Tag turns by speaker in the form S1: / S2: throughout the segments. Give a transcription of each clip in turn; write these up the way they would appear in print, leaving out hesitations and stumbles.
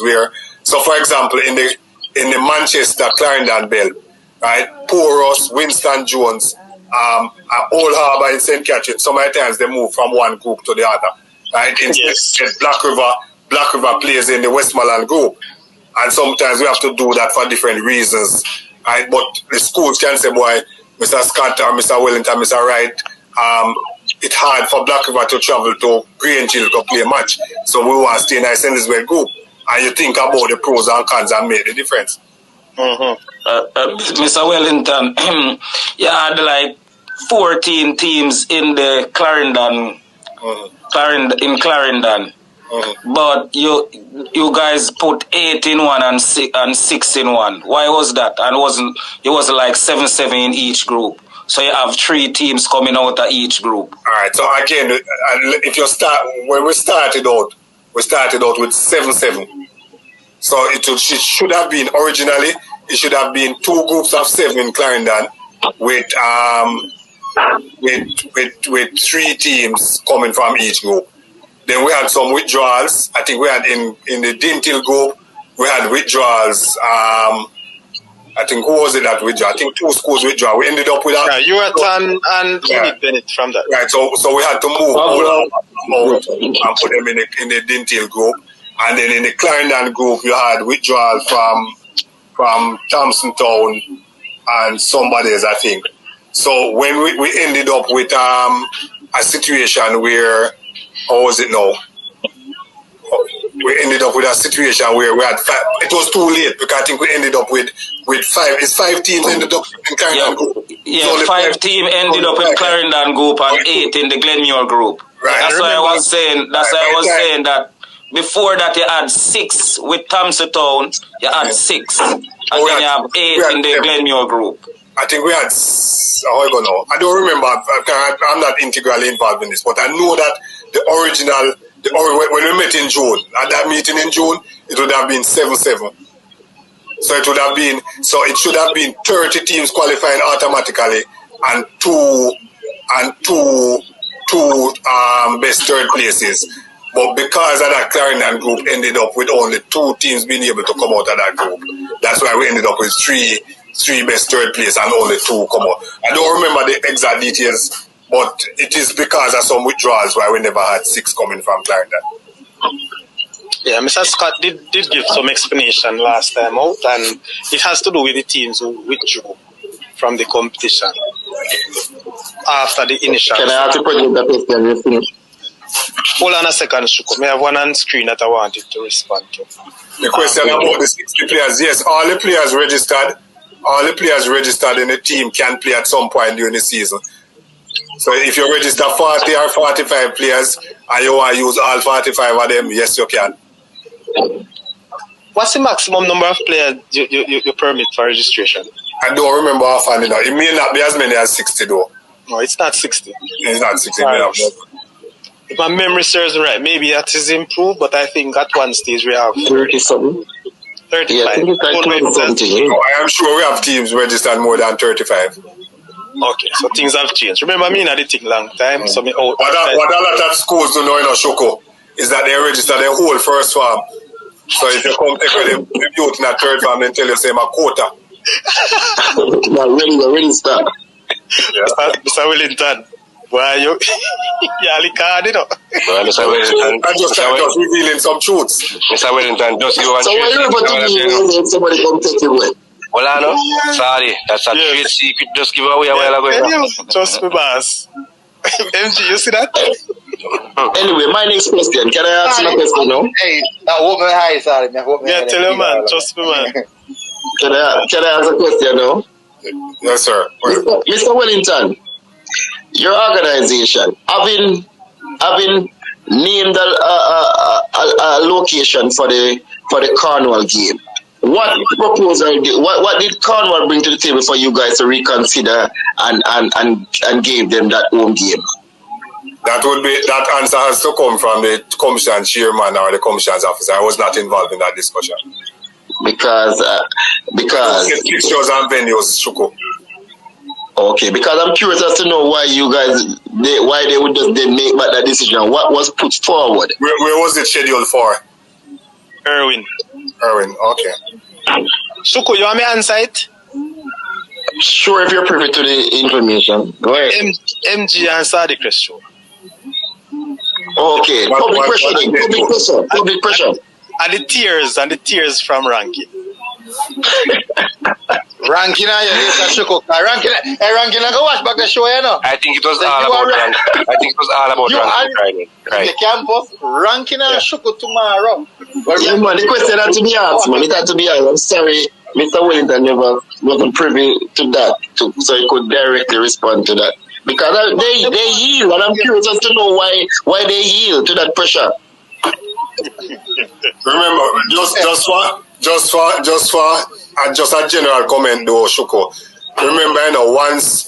S1: where, so for example, in the Manchester Clarendon belt, right, Porus, Winston Jones, Old Harbour in St. Catherine, so many times they move from one group to the other, right? Instead, Black River plays in the Westmoreland group, and sometimes we have to do that for different reasons, right? But the schools can say, boy, Mr. Scott or Mr. Wellington, Mr. Wright, it's hard for Black River to travel to Greenfield to play a match, so we want to stay in the St. Elizabeth group, and you think about the pros and cons and make the difference.
S2: Mr. Wellington, you had like 14 teams in the Clarendon, Clarendon. But you guys put 8 in one and 6 in one. Why was that? And it was like 7-7 in each group. So you have 3 teams coming out of each group.
S1: All right. So again, if you start when we started out with 7-7. So it should have been originally. It should have been 2 groups of 7 in Clarendon with 3 teams coming from each group. Then we had some withdrawals. I think we had in the Dintil group, we had withdrawals. I think who was it that withdrew? I think 2 schools withdrew. We ended up with that.
S3: Yeah, Euratan and Bennett from that.
S1: Right, so we had to move out and put them in the Dintil group. And then in the Clarendon group, you had withdrawal from Thompson Town and somebody else, I think. So when we ended up with a situation where, how was it now? We ended up with a situation where we had 5. It was too late because I think we ended up with 5. It's 5 teams ended up in Clarendon group.
S2: Yeah, 5 teams ended up in Clarendon group and 8 in the Glenmuir group.
S1: Right.
S2: That's why I was saying. That's why I was saying that before that you had 6 with Thompson Town. You had 6, and then you have 8 in the Glenmuir group.
S1: I think we had. How I go now? I don't remember. I'm not integrally involved in this, but I know that the original. When we met in June, at that meeting in June, it would have been 7-7. So it would have been. So it should have been 30 teams qualifying automatically, and two best third places. But because of that Clarendon group ended up with only 2 teams being able to come out of that group, that's why we ended up with 3 best third place and only 2 come out. I don't remember the exact details, but it is because of some withdrawals why we never had 6 coming from Clarendon.
S3: Yeah, Mr. Scott did give some explanation last time out, and it has to do with the teams who withdrew from the competition after the initial.
S4: Can I ask you the question?
S3: Hold on a second, Shuko. I have one on screen that I wanted to respond to.
S1: The question about the 60 players, yes, all the players registered in the team can play at some point during the season. So if you register 40 or 45 players and you want to use all 45 of them, yes, you can.
S3: What's the maximum number of players you permit for registration?
S1: I don't remember offhand. It may not be as many as 60 though.
S3: No, it's not 60.
S1: It's not 60.
S3: If my memory serves right, maybe that is improved, but I think at one stage we have
S4: 30-something.
S3: 35.
S4: Yeah, I think it's like 20-something.
S1: I am sure we have teams registered more than 35.
S3: Okay, so things have changed. Remember me, I did take long time. So me out.
S1: What a lot of schools do know in Shoko is that they register their whole first farm. So if you come take the youth in a third farm, then tell you say my quota.
S4: We're ready to start.
S1: Yeah.
S3: Mr. Wellington, why you? You card, you know.
S5: Well, Mr. Wellington,
S1: I'm just revealing some truths.
S5: Mr. Wellington, just you and
S4: so why you ever do when somebody come take you away?
S5: Well, I know. Sorry, that's a trade secret. Just give away a while ago.
S3: Trust me, boss. MG, you see that?
S4: Anyway, my next question. Can I ask you a question now?
S6: Hey, now what my high, sorry.
S3: Yeah, tell him, man. Trust me, man.
S4: Can I ask a question now?
S1: Yes, sir.
S4: Mr. Wellington, your organization, having named a location for the Cornwall game, what proposal what did Cornwall bring to the table for you guys to reconsider and give them that home game?
S1: That answer has to come from the commission chairman or the commission's officer. I was not involved in that discussion.
S4: Because
S1: fixtures and venues, Shuko.
S4: Okay, because I'm curious as to know why you guys they would just make that decision. What was put forward?
S1: Where was it scheduled for?
S3: Irwin.
S1: Irwin, okay.
S3: Shuku, you want me answer it?
S4: Sure, if you're privy to the information. Go ahead.
S3: MG and Sadiq Crest show.
S4: Okay, public pressure. Public pressure.
S3: And the tears from Rankin.
S6: Rankin, Rankin, go watch back the show, you know.
S5: I think it was all about Rankin. I think it was all about Rankin.
S6: Right. The campus, Rankin and Shuko tomorrow.
S4: Yeah, man, the question had to be asked, man. It had to be asked. I'm sorry, Mr. Wellington never wasn't privy to that, so he could directly respond to that. Because they yield, and I'm curious as to know why they yield to that pressure.
S1: Remember, just a general comment though, Shuko. Remember, you know, once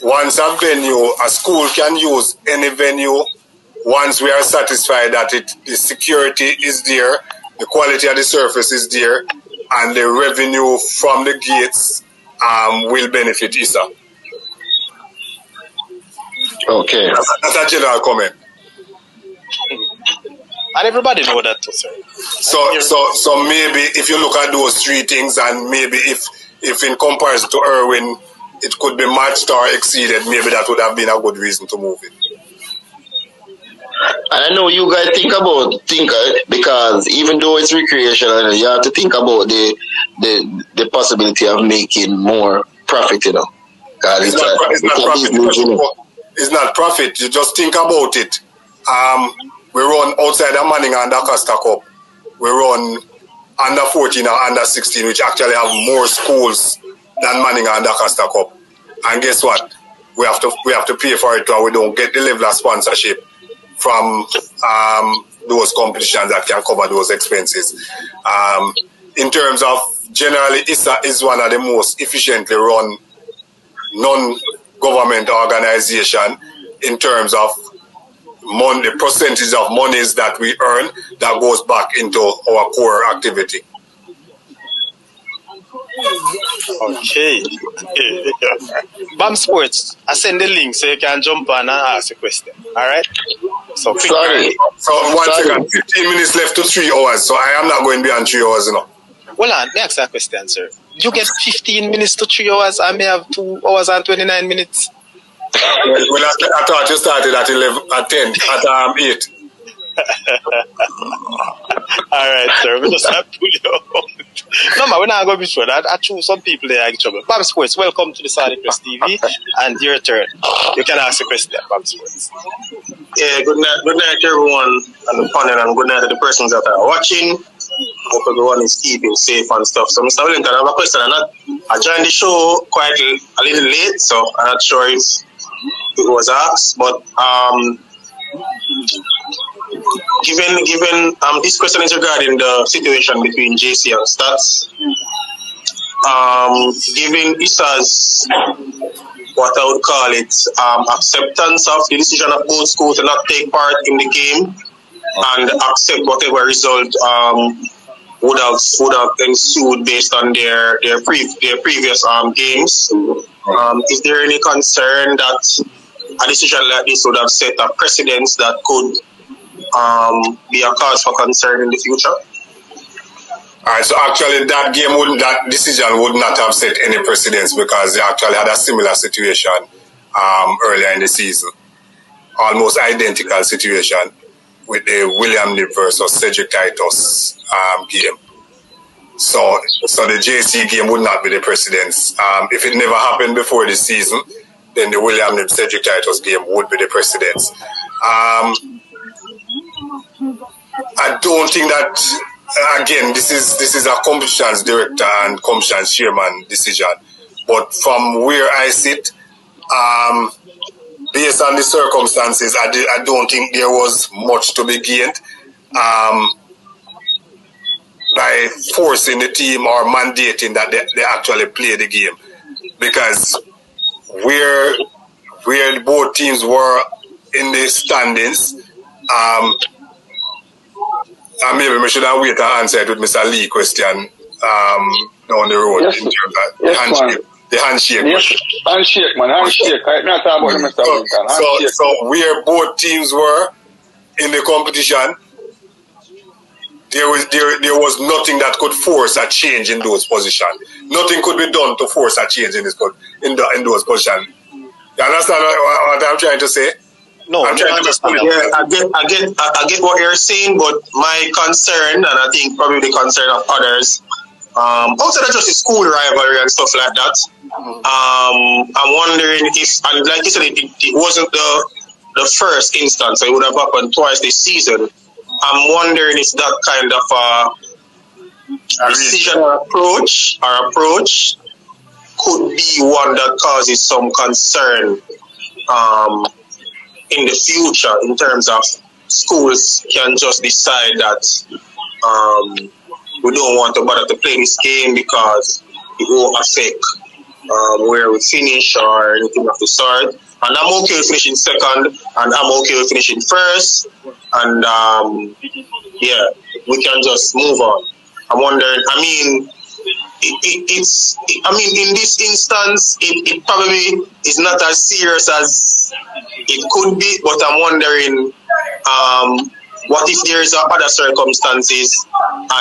S1: a venue, a school can use any venue. Once we are satisfied that the security is there, the quality of the surface is there, and the revenue from the gates will benefit Issa.
S4: Okay.
S1: That's a general comment.
S3: And everybody know that too, sir.
S1: So maybe if you look at those three things, and maybe if in comparison to Irwin, it could be matched or exceeded, maybe that would have been a good reason to move it.
S4: And I know you guys think because even though it's recreational, you have to think about the possibility of making more profit, you know.
S1: It's not profit. You just think about it. We run outside the Manning and Costa Cup. We run under 14 or under 16, which actually have more schools than Manning and Costa Cup. And guess what? We have to pay for it, or we don't get the level of sponsorship from those competitions that can cover those expenses. In terms of generally, Issa is one of the most efficiently run non-government organization in terms of the percentage of monies that we earn that goes back into our core activity.
S3: Okay. BAM Sports, I send the link so you can jump on and ask a question. Alright? So quick.
S1: So 1 second, 15 minutes left to 3 hours. So I am not going beyond 3 hours, you know.
S3: Well, let me ask that question, sir. You get 15 minutes to 3 hours, I may have 2 hours and 29 minutes.
S1: Well, I thought you started at 10, at 8.
S3: Alright, sir. We just have to pull you out. No, man, we're not going to be sure that. I choose some people there in trouble. BAM Sports, welcome to the Sadiq Crest TV, and your turn. You can ask a question at BAM Sports.
S7: Yeah, good night everyone on the panel, and good night to the persons that are watching. Hope everyone is keeping safe and stuff. So, Mr. Wellington, I have a question. I joined the show quite a little late, so I'm not sure if it was asked, but given this question is regarding the situation between JC and Stats. Given Issa's what I would call it acceptance of the decision of both schools to not take part in the game and accept whatever result would have ensued based on their previous games. Is there any concern that a decision like this would have set a precedence that could be a cause for concern in the future?
S1: Alright, so actually that decision would not have set any precedence, because they actually had a similar situation earlier in the season. Almost identical situation with the William Nib versus Cedric Titus game. So the JC game would not be the precedence. If it never happened before this season, then the William Nib Cedric Titus game would be the precedence. I don't think that, again, this is a competitions director and competitions chairman decision. But from where I sit, based on the circumstances, I don't think there was much to be gained by forcing the team or mandating that they actually play the game. Because where both teams were in the standings, maybe we should have waited and answer it with Mr. Lee question down the road.
S8: Yes.
S1: In terms of the handshake. The handshake.
S8: Yes, handshake, man. Handshake. I'm not talking about Mr. Wellington.
S1: So where both teams were in the competition, there was nothing that could force a change in those positions. Nothing could be done to force a change in those positions. You understand what I'm trying to say?
S3: No,
S1: I'm trying to
S3: understand.
S7: Yeah, I get what you're saying, but my concern, and I think probably the concern of others, outside of just the school rivalry and stuff like that, I'm wondering if, and like you said, it wasn't the first instance, so it would have happened twice this season. I'm wondering if that kind of decision or approach could be one that causes some concern in the future, in terms of schools can just decide that we don't want to bother to play this game because it won't affect where we finish or anything of the sort. And I'm okay with finishing second, and I'm okay with finishing first, and yeah, we can just move on. I'm wondering, I mean, in this instance, it probably is not as serious as it could be, but I'm wondering, what if there is other circumstances,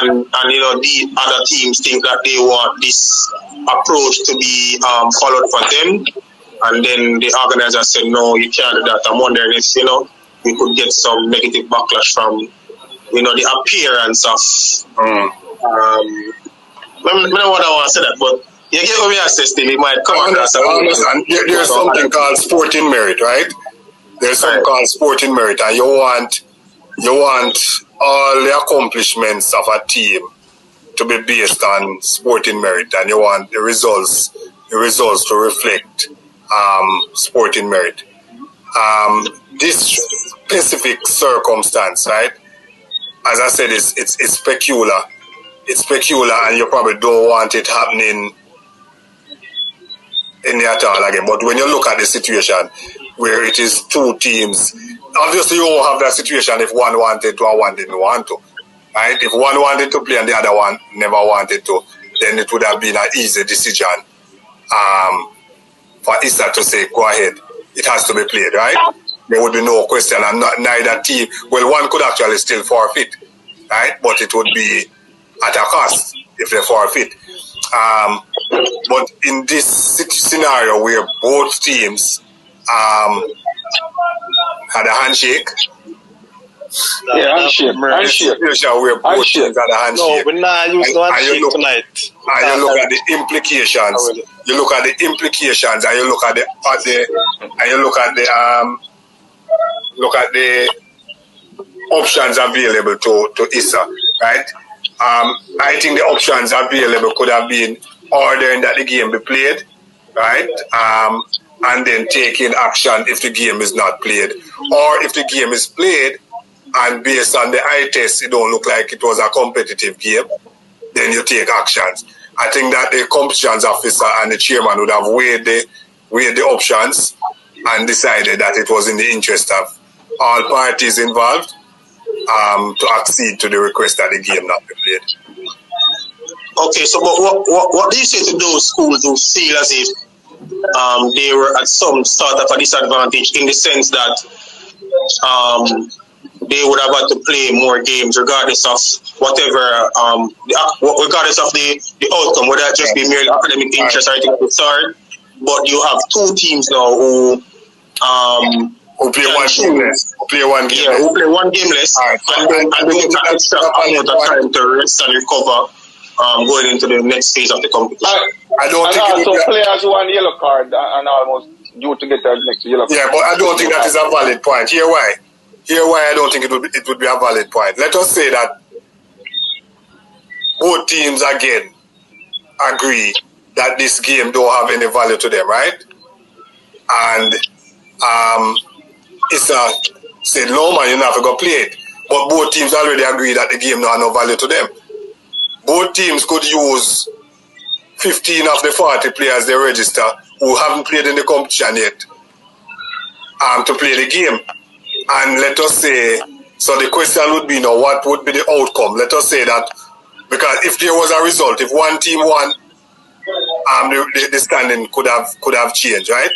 S7: and you know, the other teams think that they want this approach to be followed for them, and then the organizer said, no, you can't do that. I'm wondering if, you know, we could get some negative backlash from, you know, the appearance of I don't want to say that, but you get what we are saying, still, it might come on.
S1: There's something called sporting merit, right? There's something called sporting merit, and you want all the accomplishments of a team to be based on sporting merit, and you want the results to reflect sporting merit. This specific circumstance, right? As I said, it's peculiar. It's peculiar, and you probably don't want it happening in the at all again. But when you look at the situation where it is two teams, obviously you won't have that situation if one wanted to and one didn't want to. Right? If one wanted to play and the other one never wanted to, then it would have been an easy decision for Issa to say, go ahead, it has to be played, right? There would be no question, and neither team, well, one could actually still forfeit, right? But it would be at a cost if they forfeit. But in this scenario where both teams had a handshake,
S8: handshake.
S1: Where both teams had a handshake.
S3: No, we're not using handshake tonight.
S1: And you look at the implications. You look at the implications, and you look at the options available to Issa, right? I think the options available could have been ordering that the game be played, right? And then taking action if the game is not played. Or if the game is played and based on the eye test, it don't look like it was a competitive game, then you take actions. I think that the competitions officer and the chairman would have weighed the options and decided that it was in the interest of all parties involved to accede to the request that the game not be played.
S7: Okay, so what do you say to those schools who feel as if they were at some sort of a disadvantage, in the sense that they would have had to play more games regardless of whatever, regardless of the outcome, whether it just be merely academic interest or anything of the sort? But you have two teams now who
S1: play one game less. Who play one game less.
S7: Right. And don't get an extra amount of time to rest and recover going into the next phase of the competition.
S8: Players who won yellow card and almost due to get the next yellow card.
S1: Yeah, but I don't think that is a valid point. Here why I don't think it would be a valid point. Let us say that both teams again agree that this game don't have any value to them, right? And Issa said, no man, you don't have to go play it. But both teams already agree that the game don't have no value to them. Both teams could use 15 of the 40 players they register who haven't played in the competition yet to play the game. And let us say, so the question would be now, what would be the outcome? Let us say that, because if there was a result, if one team won, the standing could have changed, right?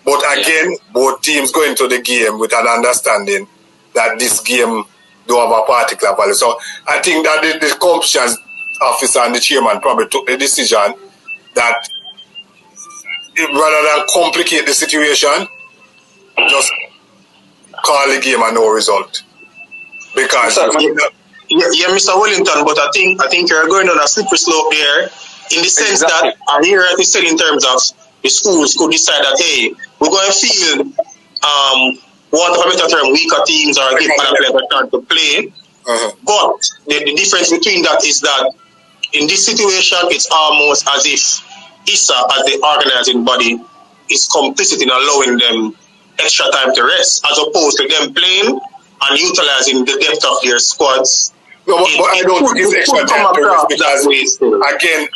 S1: But again, both teams go into the game with an understanding that this game do have a particular value. So I think that the competition officer and the chairman probably took the decision that rather than complicate the situation, just call the game and no result. Because
S7: yeah, Mr. Wellington, but I think you're going on a slippery slope there, in the sense that I hear it said in terms of the schools could decide that, hey, we're going to feel want a better term, weaker teams or give other players a chance to play. But the difference between that is that in this situation, it's almost as if Issa, as the organizing body, is complicit in allowing them extra time to rest, as opposed to them playing and utilizing the depth of their squads.
S1: No, but I don't think it's extra time to rest because, again,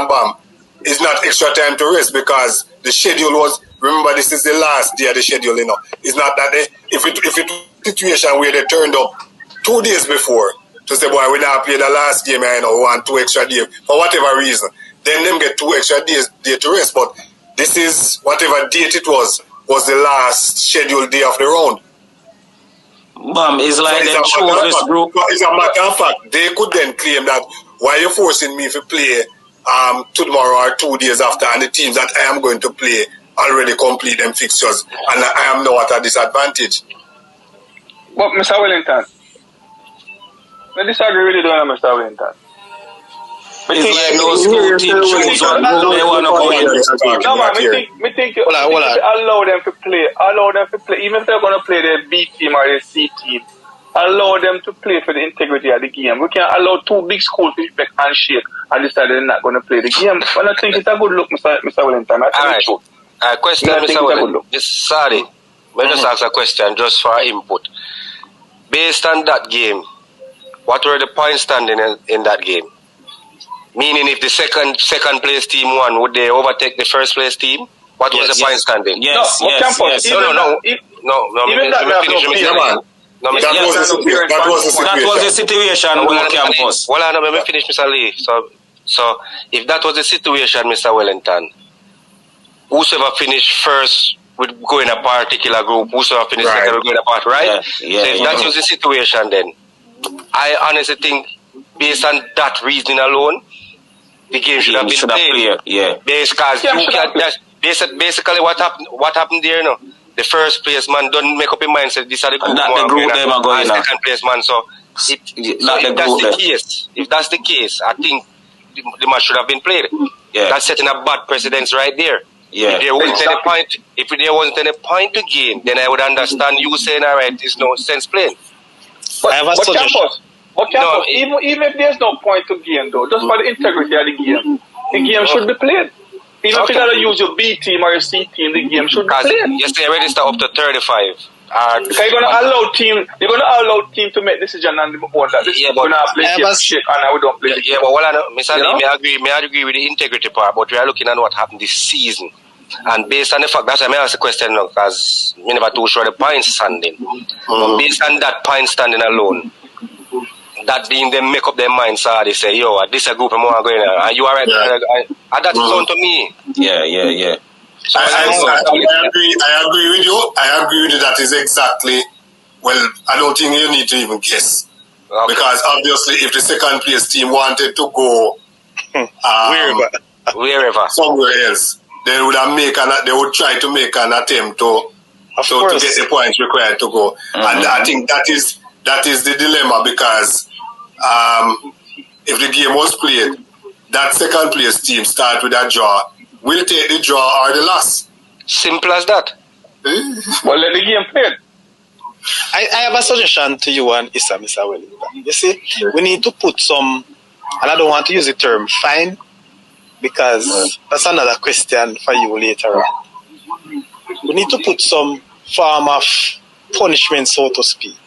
S1: Bam, it's not extra time to rest because the schedule was, remember, this is the last day of the schedule, you know. It's not that if it was a situation where they turned up 2 days before to say, boy, we now play the last game, you know, we want 2 extra days, for whatever reason, then them get 2 extra days to rest. But this is, whatever date it was the last scheduled day of the round.
S2: Bam, it's like
S1: so
S2: they chose this group.
S1: It's a matter of fact, they could then claim that, why are you forcing me to play tomorrow or 2 days after, and the teams that I am going to play already complete them fixtures, and I am now at a disadvantage.
S8: But Mr. Wellington, I disagree with you, Mr. Wellington.
S2: It's like no school team choose one group they want to go in.
S8: No, man, me think you allow them to play, even if they're going to play the B team or the C team, allow them to play for the integrity of the game. We can't allow 2 big schools to make handshake and decide they're not going to play the game. Well, I think it's a good look, Mr. Wellington.
S5: Question, Mr. Wellington. Sorry, let me just ask a question just for input. Based on that game, what were the points standing in that game? Meaning, if the second place team won, would they overtake the first place team? What was the point standing?
S2: Yes.
S5: No. Let me finish.
S2: That was the situation with campus.
S5: Well, let me finish, Mr. Lee. So, if that was the situation, Mr. Wellington, whosoever finished first would go in a particular group, whosoever finished second would go in a part, right? So if that was the situation, then I honestly think, based on that reasoning alone, the game should have been played. Basically, what happened there, you know, the first place man don't make up his mind, say this are the group,
S2: them are going
S5: second place man. So if that's the case, I think the match should have been played. That's setting a bad precedence right there. If there wasn't any point to gain, then I would understand you saying, all right, there's no sense playing.
S8: But I have a suggestion. Even if there's no point to gain, though, just for the integrity of the game should be played. Even if you gotta use your B team or your C team, the game should be played.
S5: Yes, they register up to 35.
S8: You're gonna allow team to make decision on the own that this gonna play shit and I don't play.
S5: But Mr. Lee, may I agree with the integrity part, but we are looking at what happened this season. And based on the fact, that's why I asked the question now, because we never too sure the point standing. But based on that point standing alone, that being them make up their minds, so they say, yo, this is a group I'm going to, and you are right, and that's down to me.
S2: Yeah.
S1: So I agree with you. I agree with you. That is exactly, well, I don't think you need to even guess. Okay. Because obviously, if the second place team wanted to go
S5: wherever,
S1: somewhere else, they would try to make an attempt to get the points required to go. And I think that is the dilemma, because if the game was played, that second place team start with a draw, will take the draw or the loss.
S5: Simple as that.
S8: Well, let the game play.
S3: I have a suggestion to you and Issa, Mr. Wellington. You see, we need to put some, and I don't want to use the term fine, because that's another question for you later on. We need to put some form of punishment, so to speak,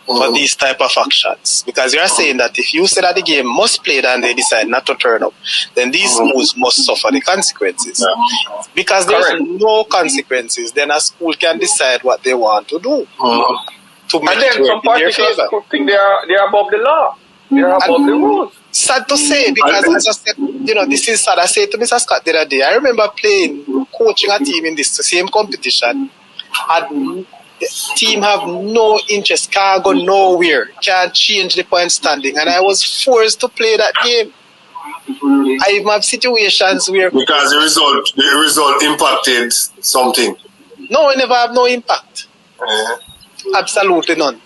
S3: for these type of actions. Because you are saying that if you say that the game must play and they decide not to turn up, then these schools must suffer the consequences. Because there's no consequences, then a school can decide what they want to do. To make
S8: and then some parties think they are above the law. They are above the rules.
S3: Sad to say, because as I said, this is sad. I said to Mr. Scott the other day, I remember coaching a team in this same competition, had The team have no interest, can't go nowhere, can't change the point standing, and I was forced to play that game. I even have situations where
S1: because the result impacted something.
S3: No, it never have no impact. Absolutely none.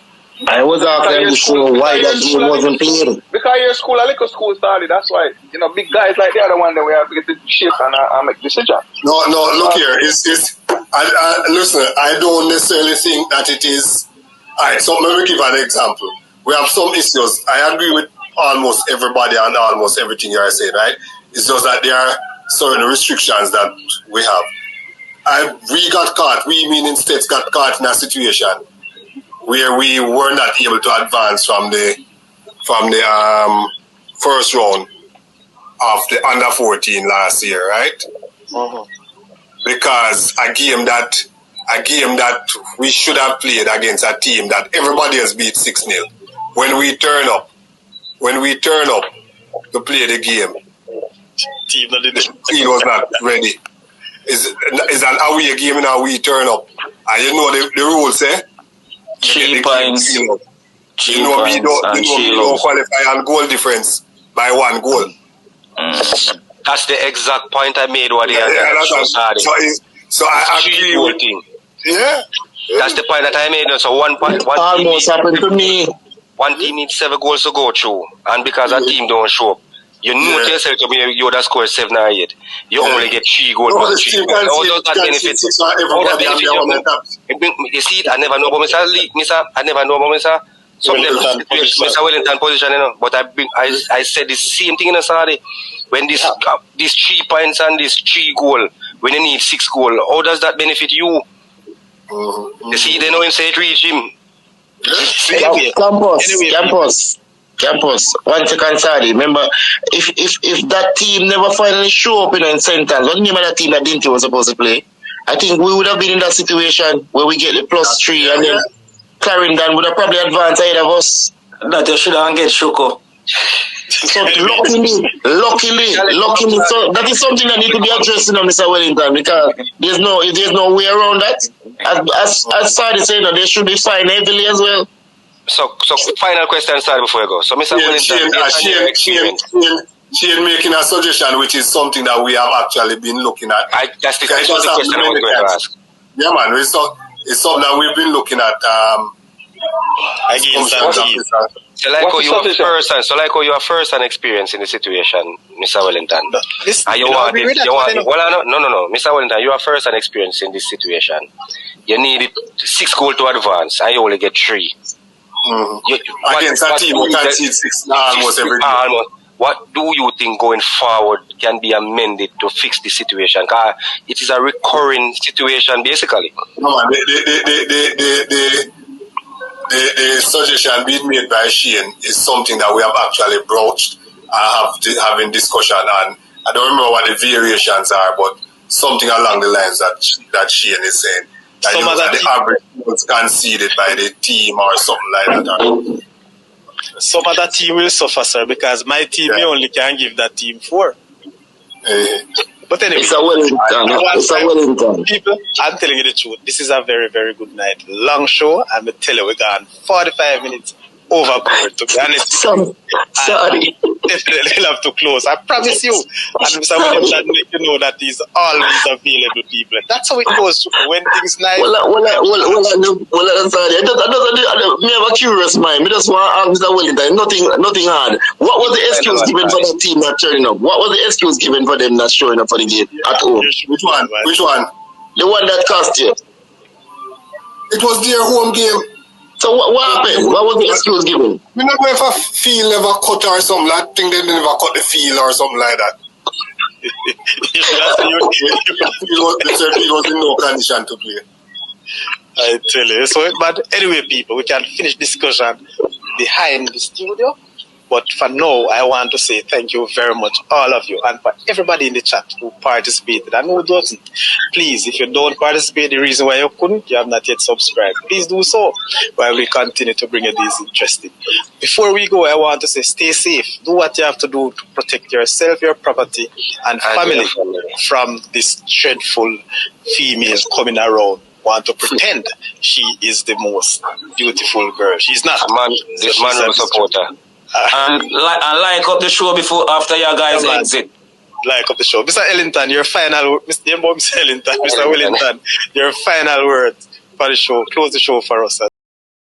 S4: I was asking sure why that game wasn't played.
S8: Because your school, a little school started, that's why, big guys like the other one that we have to get the shit and make decisions.
S1: No, look here. Listen, I don't necessarily think that it is. Alright, so let me give an example. We have some issues. I agree with almost everybody and almost everything you are saying, right? It's just that there are certain restrictions that we have. We got caught, we meaning states got caught in a situation where we were not able to advance from the first round of the under 14 last year, right? Because a game that we should have played against a team that everybody has beat 6-0. When we turn up to play the game, the team was not ready. It's an away game and we turn up. And the rules,
S2: 3 points.
S1: We don't qualify on goal difference by 1 goal.
S5: That's the exact point I made.
S1: So I agree with
S5: thing.
S1: Yeah.
S5: That's the point that I made. So one
S4: almost happened to me.
S5: One team needs 7 goals to go through, and because a team don't show up, you know to yourself you would have scored 7 or 8. You only get 3 goals. How does that benefit? You see it, I never know about Mr. Some of them Mr. Wellington position, but I said the same thing in Saturday. When these 3 points and this 3 goal, when you need 6 goal, how does that benefit you? You see, they know him say it reach him.
S4: Campus. 1 second, sorry. Remember, if that team never finally show up in St. Anne's, what name of that team that Dinty was supposed to play? I think we would have been in that situation where we get the +3 and then Clarendon would have probably advanced ahead of us.
S2: That you should have get Shoko.
S4: Luckily, so that is something that needs to be addressed in Mr. Wellington, because there's no way around that. As Sadi said, they should be fined heavily as well.
S5: So final question, sorry, before you go. So Mr. Wellington,
S1: she is making a suggestion, which is something that we have actually been looking at.
S5: That's the question I was going to ask.
S1: Yeah, man, it's something that we've been looking at.
S5: So like how you are first and experience in the situation, Mr. Wellington. No, Mr. Wellington, you are first and experience in this situation. You needed 6 goals to advance, and you only get 3.
S1: Against a team who can see 6 almost every day.
S5: What do you think going forward can be amended to fix the situation? Because it is a recurring situation, basically.
S1: No, man, the suggestion being made by Shane is something that we have actually broached and having discussion on. I don't remember what the variations are, but something along the lines that Shane is saying. That the average was conceded by the team or something like that.
S3: Some other team will suffer, sir, because my team only can give that team 4. But anyway,
S4: it's a Wellington.
S3: People, I'm telling you the truth. This is a very, very good night. Long show. I'm going to tell you, we're gone 45 minutes overboard, to be honest.
S4: Sorry.
S3: Definitely have to close. I promise you. And Mr. Wellington let you know that he's always available, people. That's how it goes when things nice.
S4: Well, I'm sorry. I have a curious mind. I just want to ask Mr. Wellington, nothing hard. What was the excuse given for the team not turning up? What was the excuse given for them not showing up for the game at home?
S1: Which one?
S4: The one that cost you.
S1: It was their home game.
S4: So what happened? What was the excuse given?
S1: We not going for field never cut or something. I think they never cut the field or something like that. The field was in no condition to play.
S3: I tell you. So, but anyway, people, we can finish discussion behind the studio. But for now, I want to say thank you very much, all of you, and for everybody in the chat who participated and who doesn't. Please, if you don't participate, the reason why you couldn't, you have not yet subscribed. Please do so while we continue to bring you these interesting. Before we go, I want to say stay safe. Do what you have to do to protect yourself, your property, and family from this dreadful female coming around want to pretend she is the most beautiful girl. She's not.
S5: This man is a supporter.
S2: And like up the show after your guys exit.
S3: Like up the show. Mr. Ellington, your final Mr. Ellington, Mr. Wellington, your final words for the show. Close the show for us.